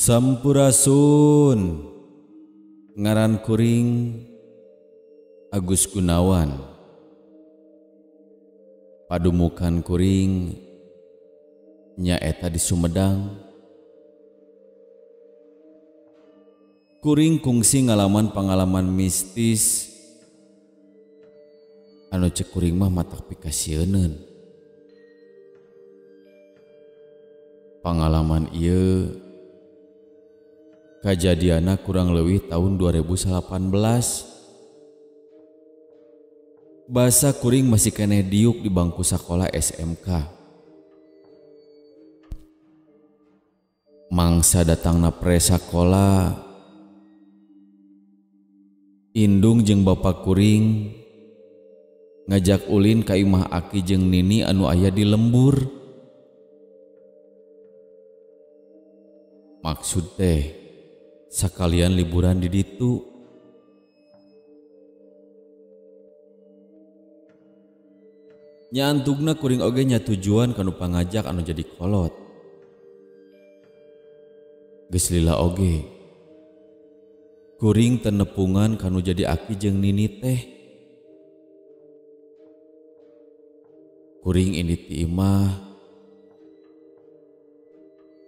Sampurasun. Ngaran kuring Agus Gunawan. Padumukan kuring nyaeta di Sumedang. Kuring kungsi ngalaman pengalaman mistis anu cek kuring mah matak pikasieun. Pengalaman ieu kajadiana kurang leuwih tahun 2018. Basa kuring masih keneh diuk di bangku sakola SMK. Mangsa datangna pre sakola, indung jeung bapak kuring ngajak ulin ka imah Aki jeung Nini anu aya di lembur. Maksud teh sakalian liburan di ditu. Nyantugna kuring oge nya tujuan kanu pangajak anu jadi kolot. Geus lila oge kuring tenepungan kanu jadi Aki jeung Nini teh. Kuring ini ti imah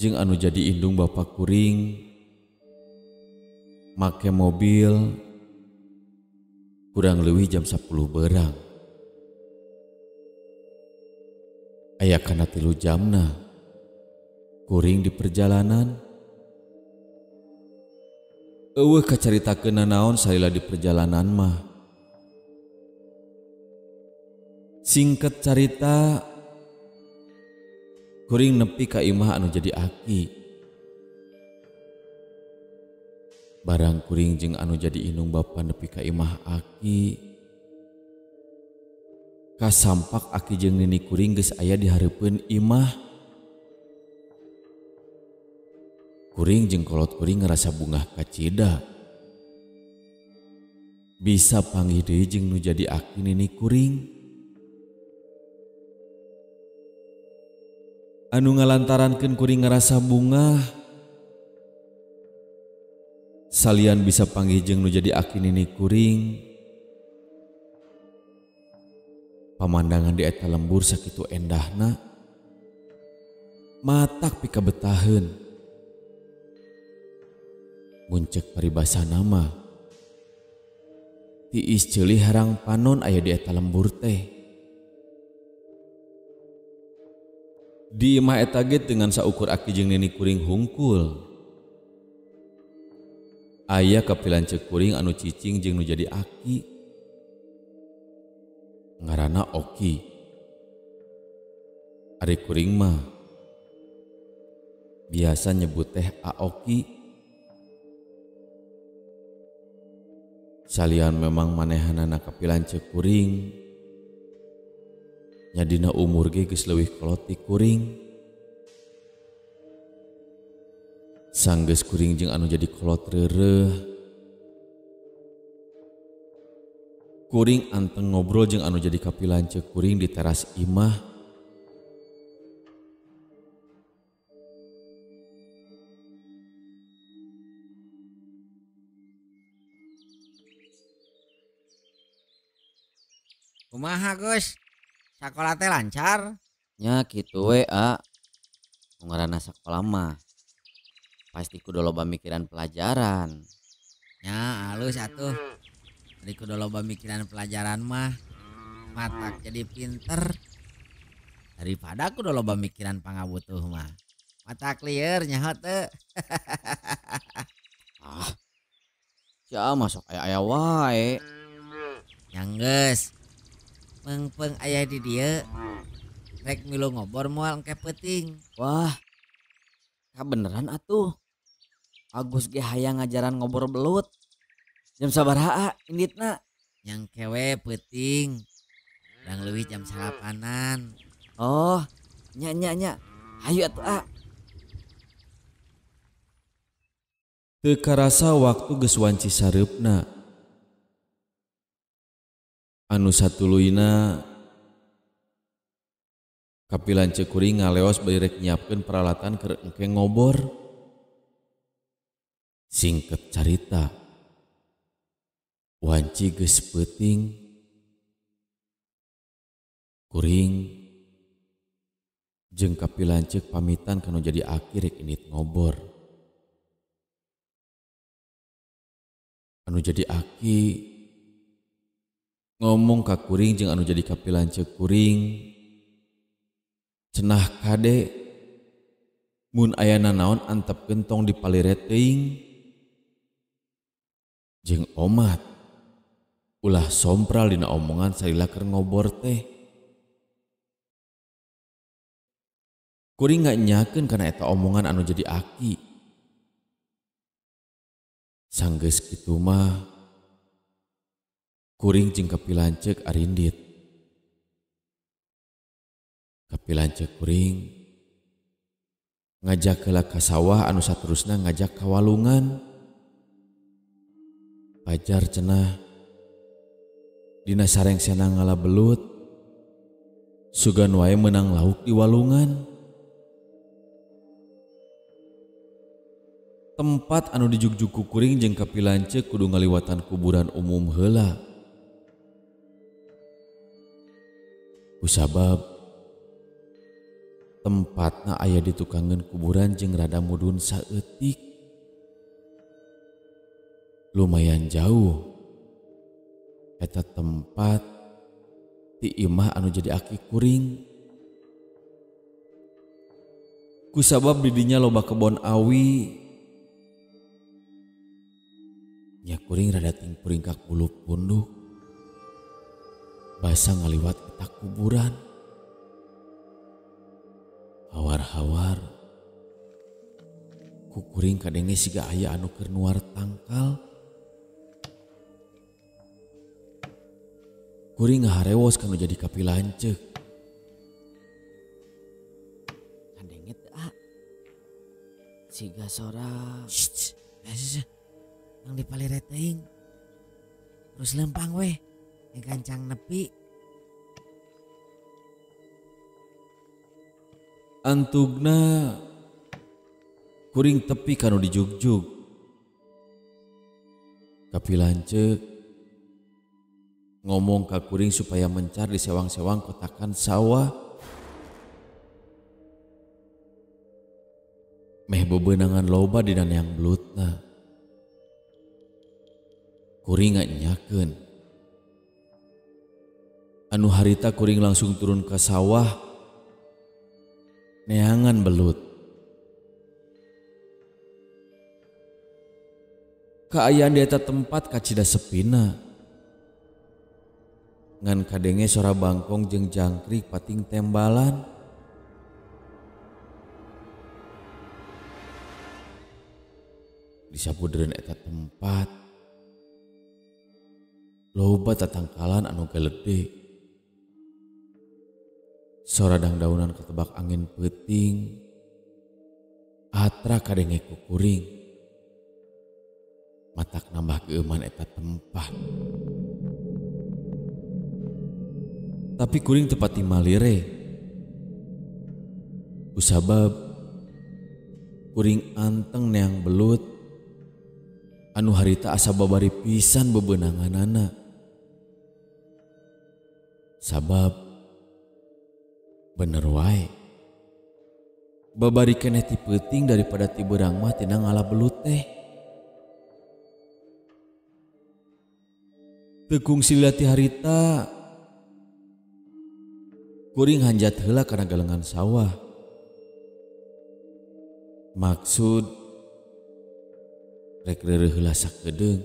jeung anu jadi indung bapak kuring make mobil kurang leuwih jam 10 beurang. Aya kana 3 jamna kuring di perjalanan. Eueuh kacaritakeun naon salila di perjalanan mah. Singkat carita, kuring nepi ka imah anu jadi Aki. Barang kuring jeung anu jadi indung bapa nepi ka imah Aki, kasampak Aki jeung Nini kuring geus aya di hareupeun imah. Kuring jeung kolot kuring ngerasa bungah kacida. Bisa panggih deui jeung nu jadi Aki Nini kuring. Anu ngalantarankeun kuring ngerasa bungah, salian bisa panggih jeung nu jadi Aki Nini kuring. Pamandangan di eta lembur sakitu endahna, matak pikabetaheun. Muncek paribasana mah tiis ceulih harang panon aya di eta lembur teh. Di imah eta ge dengan saukur Aki jeung Nini kuring hungkul. Aya kapilan ceuk kuring anu cicing jeung nu jadi Aki. Ngaranna Oki. Ari kuring mah biasa nyebut teh Aoki. Salian memang manehanana kapilan ceuk kuring nya dina umur ge geus leuwih kolot ti kuring. Sanggeus kuring jeung anu jadi kolot reureuh, kuring anteng ngobrol jeung anu jadi kapilan ceuk kuring di teras imah. Kumaha Gus? Sakola teh lancar? Nya kitu we nu ngaranna sakola mah pasti kudu loba mikiran pelajaran. Ya halus atuh. Ari kudu loba mikiran pelajaran mah matak jadi pinter. Daripada kudu loba mikiran pangabutuh mah matak lieur nyaho teu. Sia masuk aya wae. Yang geus peng aya di dieu rek milu ngobor moal engke peuting. Wah, beneran atuh. Agus ge hayang ngajaran ngobor belut. Jam sabaraha inditna? Yang kewe peuting. Urang leuwih jam 8-an. Oh, nya. Hayu atuh Teu karasa waktu geus wanci sareupna. Anu satuluyna kapilan ceuk kuring ngaleos bari rek nyiapkeun peralatan keur engke ngobor. Singkat carita, wanci geus peuting, kuring jeung kapilanceuk pamitan kanu jadi aki rek indit ngobor. Anu jadi aki ngomong ka kuring jeung anu jadi kapilanceuk kuring, cenah kade mun aya nanaon antep gentong dipalire teuing jeung omat ulah sompral dina omongan salila keur ngobor teh. Kuring nyakeun kana eta omongan anu jadi aki. Sanggeus kitu mah kuring jeung kapilanceuk arindit. Kapilanceuk kuring ngajak heula ka sawah anu saterusna ngajak ka walungan. Pajar cenah dina sarengsena ngalabelut sugan wae meunang lauk di walungan. Tempat anu dijugjug ku kuring jeung kapilanceuk kudu ngaliwatan kuburan umum heula. Kusabab tempatna aya di tukangeun kuburan jeung rada mudun saeutik. Lumayan jauh eta tempat ti imah anu jadi aki kuring. Kusabab di dinya loba kebon awi. Nya kuring rada tingpuring ka kuluk punduk. Basa ngaliwat eta kuburan. Hawar-hawar ku kuring kadenge siga aya anu keur nuar tangkal. Kuring ngaharewos kanu jadi kapilanceuk. Kadenge teu siga sora. Yang dipalire teuing. Terus lempang weh, yang kancang nepi. Antugna kuring tepi kanu dijugjug. Kapilanceuk ngomong ka kuring supaya mencar di sewang-sewang kotakan sawah. Meh bebeunangan loba dina neang belutna. Kuring nyakeun. Anu harita kuring langsung turun ke sawah neangan belut. Kaayaan di eta tempat kacida sepina. Ngan kadenge sora bangkong jeung jangkrik pating tembalan. Di sabudeureun eta tempat loba tatangkalan anu geledhe. Sora dangdaunan ketebak angin peuting atra kadenge ku kuring. Matak nambah keuman eta tempat. Tapi kuring teu pati malire. Kusabab kuring anteng neang belut anu harita asa babari pisan bebeunanganana. Sabab bener wae babari keneh ti peuting daripada ti beurang mah tina ngala belut teh. Teu kungsi lila ti harita kuring hanjat heula kana galengan sawah. Maksud rek reureuh heula sakedeung.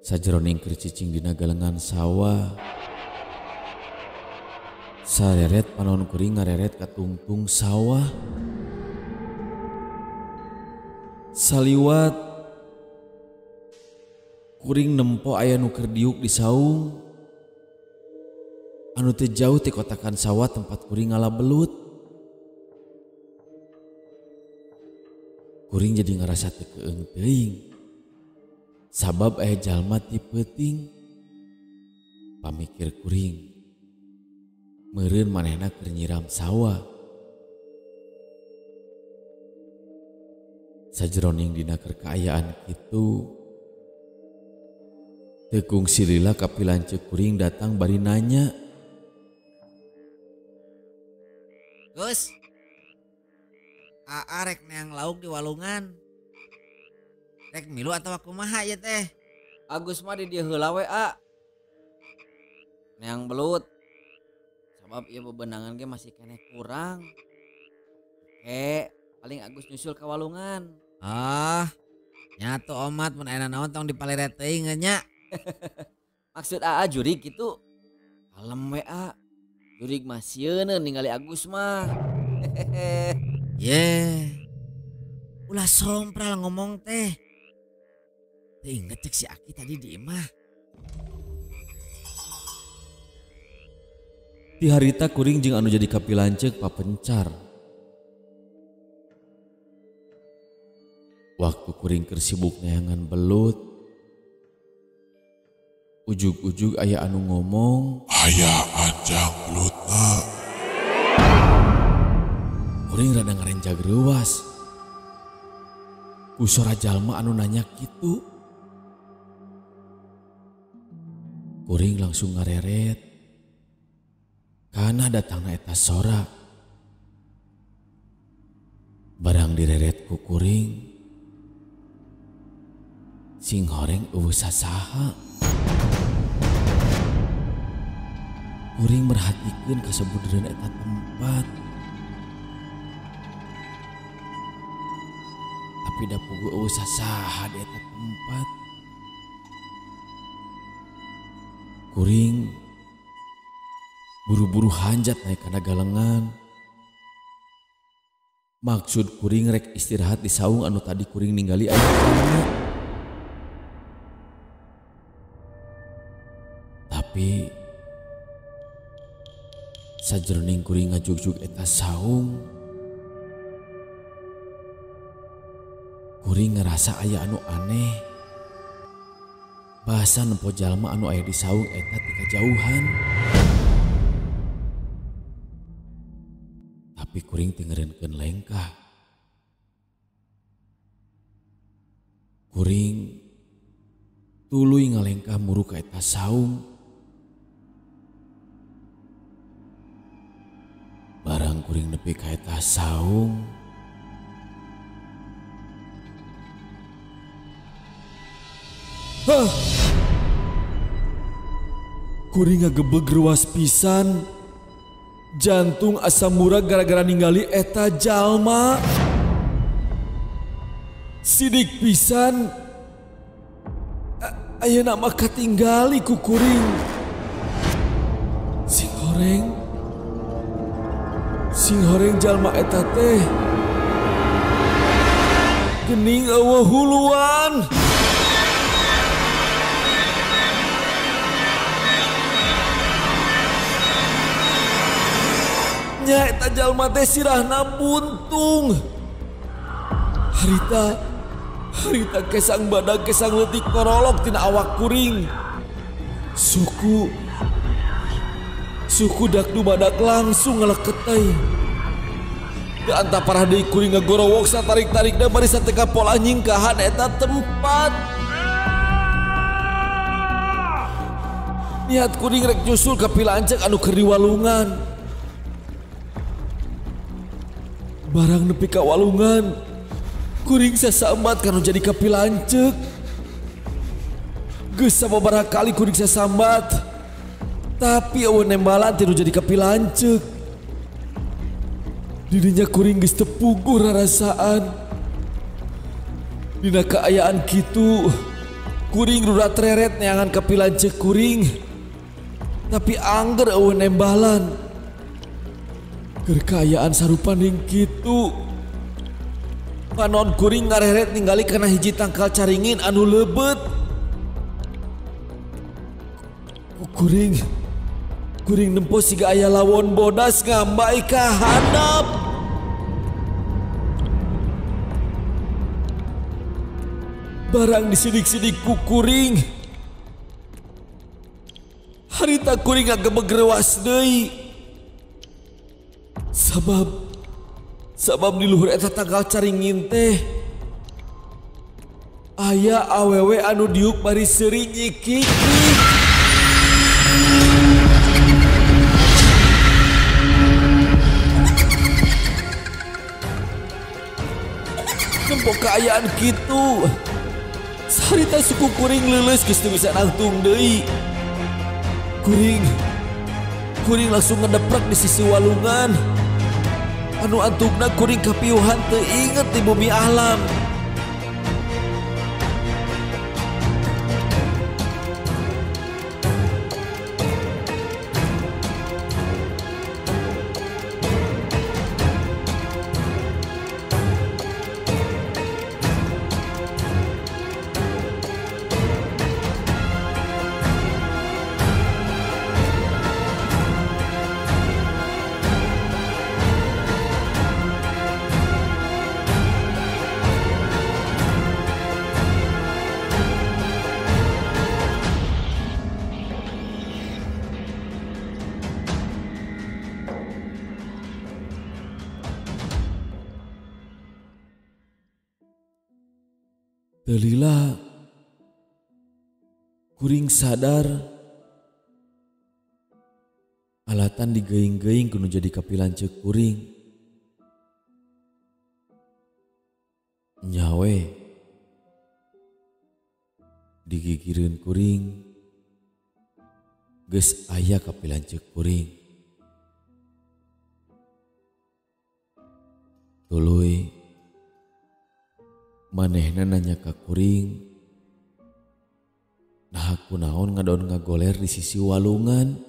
Sajroning keur cicing dina galengan sawah. Sareret panaon kuring ngareret ka tungtung sawah. Saliwat kuring nempo aya nu keur diuk di saung. Anu teu jauh ti kotakan sawah tempat kuring ngala belut. Kuring jadi ngarasa teu keung teuing. Sabab aya jalma ti peuting. Pamikir kuring. Meureun manehna keur nyiram sawah. Sajroning dina kekaayaan kitu tekung silila kapilanceuk kuring datang bari nanya. Gus, Aa rek neang lauk di walungan. Rek milu atau kumaha ya teh? Agus mah di dieu heula we A. Neang belut. Sabab ieu bebenangan ge masih keneh kurang. Paling Agus nyusul ke walungan. Ah, nyatu omat mun aya naon tong dipalere teuing nya. Maksud AA jurig gitu. Kalem we A. Jurig mah sieun ningali Agus mah. Ulah sompral ngomong teh. Teu inget cek si Aki tadi di imah. Ti harita kuring jeung anu jadi kapilanceuk papencar. Waktu kuring keur sibuk neangan belut, ujug-ujug aya anu ngomong, "Aya anjang belutna." kuring rada ngarenjag reuwas. Ku sora jalma anu nanya kitu. Kuring langsung ngareret. Kana datangna eta sora. Barang direret ku kuring, sing horeng eueuh sasaha. Kuring merhatikeun kasebudeureun eta tempat. Tapi da puguh eueuh sasaha di eta tempat. Kuring buru-buru hanjat naik kana galengan. Maksud kuring rek istirahat di saung anu tadi kuring ninggali aya kana. Tapi sajroning kuring ngajug-jug eta saung, kuring ngerasa aya anu aneh. Bahasa nempo jalma anu aya di saung eta ti kajauhan. Tapi kuring tingeureunkeun lengkah. Kuring tuluy ngalengkah muru ka eta saung. Barang kuring nepi ka eta saung, kuring ngagebeg ruas pisan. Jantung asa murah gara-gara ningali eta jalma. Sidik pisan ayeuna mah katinggali ku kuring. Sing horeng jalma eta teh geuning eueuh huluan. Nya eta jalma teh sirahna buntung. Harita kesang badag kesang leutik korolog tina awak kuring. Suku dakdu badak langsung ngeleket teh. Da antapara deui kuring ngagorowok satarik-tarikna bari sateka pola nyingkahan eta tempat. Niat kuring rek nyusul ka pilanceuk anu keur di walungan. Barang nepi ka walungan, kuring sasambat kanu jadi ka pilanceuk. Geus sababaraha kali kuring sasambat. Tapi eueuh nembalan tilu jadi ka pilanceuk. Dirinya kuring geus teu puguh rarasaan. Dina kaayaan kitu, kuring rudat treret neangan ka pilanceuk kuring. Tapi angger eueuh nembalan. Keur kaayaan sarupaning kitu, panon kuring ngareret ningali kana hiji tangkal caringin anu leubet. Kuring nempo siga aya lawon bodas ngambai ka handap. Barang disidik-sidik ku kuring, harita kuring ngagebeg reuwas deui. Sabab di luhur eta tangkal caringin teh aya awewe anu diuk bari seri nyikik. Kempok keayaan gitu. Sarita suku kuring leuleus geus teu bisa nangtung deui. Kuring langsung ngedeprak di sisi walungan. Anu antugna kuring kapiuhan teu inget di bumi alam. Delila kuring sadar alatan digeing-geing kudu jadi kapilanceuk kuring. Nyawe digigireun kuring geus aya kapilanceuk kuring. Tuluy manehna nanya ka kuring, nah kunaon ngadaon ngagoler di sisi walungan.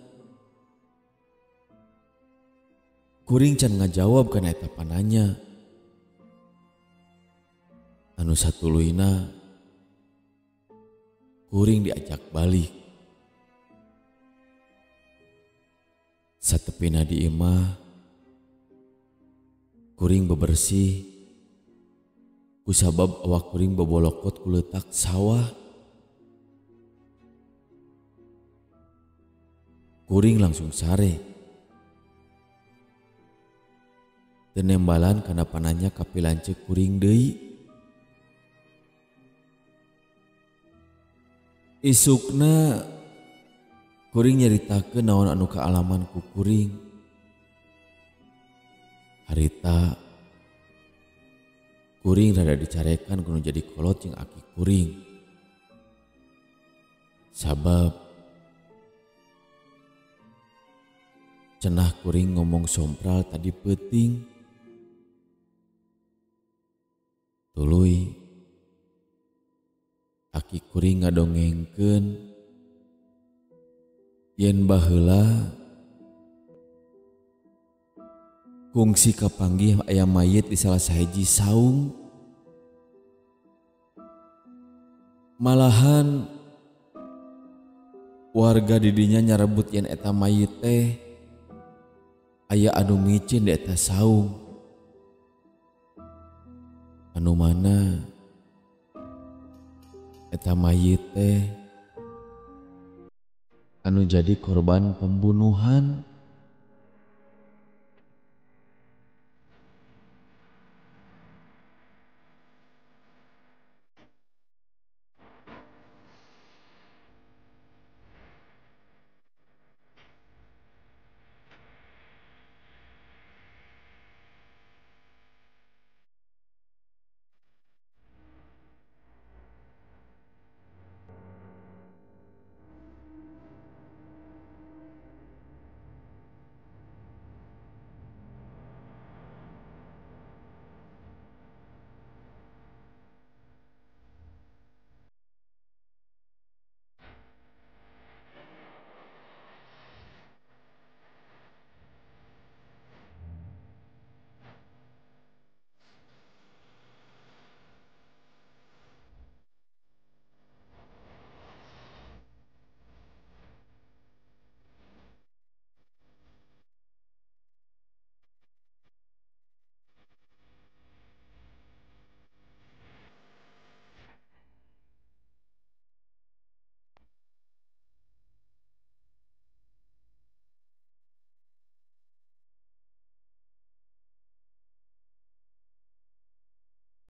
Kuring can ngajawab kana eta pananya. Anu satuluyna kuring diajak balik. Satepina di imah kuring bebersih. Kusabab awak kuring bobolokot ku leutak sawah. Kuring langsung sare. Teu nembalan kana pananya kapilanceuk kuring deui. Isukna kuring nyaritakeun naon anu kaalaman ku kuring. Harita kuring rada dicarekan kudu jadi kolot jeung aki kuring. Sabab cenah kuring ngomong sompral tadi peuting. Tuluy aki kuring ngadongengkeun yen baheula kungsi kapanggih aya mayit di salah sahiji saung. Malahan warga didinya nyarebut yen eta mayit teh aya anu micin di eta saung. Anu mana eta mayit teh anu jadi korban pembunuhan.